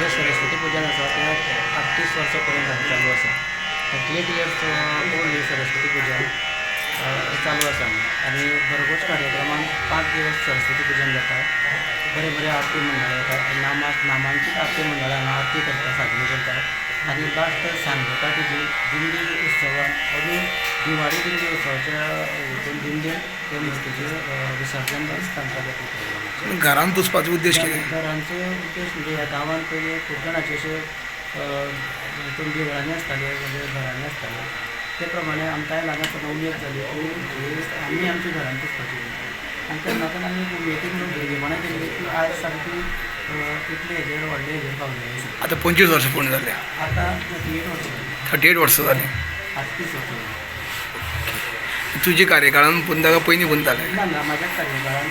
सरस्वती पूजन आसा तें 38 वर्सां चालू आसा. 38 years ओल्ड सरस्वती पूजन चालू आसा आनी भरघोस कार्यक्रमान 5 दिवस सरस्वती पूजन जाता. बरे बरे आरती मंडळ येतात, नामांकीत आरती मंडळ हांगा आरती करता, साजरी करतात आनी लास्ट सांजवेता तेजी दिंडी उत्सवान अजून दिवाळी दिंडी उत्सवाच्या दिंडीन ते मुर्तीचें विसर्जन सांगता येता प्रोग्रामाचें. घरान पुजपाचो उद्देश कितें? घरांचो उद्देश म्हणजे ह्या गांवांत पयलीं खूब जाणांचे अशे हितून देवळांनी आसताले म्हणजे घरांनी आसताले. ते प्रमाणे आमकांय ल्हान उमेद जाली की आमी आमच्या घरान पुजपाची आनी तेन्नाच्यान आमी उमेदीन भुरगेपणा केली की आयज सारकी इतले हेजेर व्हडले हेजेर पावलेली आसा. आतां 25 वर्सां पूर्ण जाल्या. आतां 38 वर्सां 38 वर्सां जालीं. 38 वर्सां. तुजे कार्यकाळान पुंजता काय पयलीं पुंजताले? ना म्हाज्या कार्यकाळान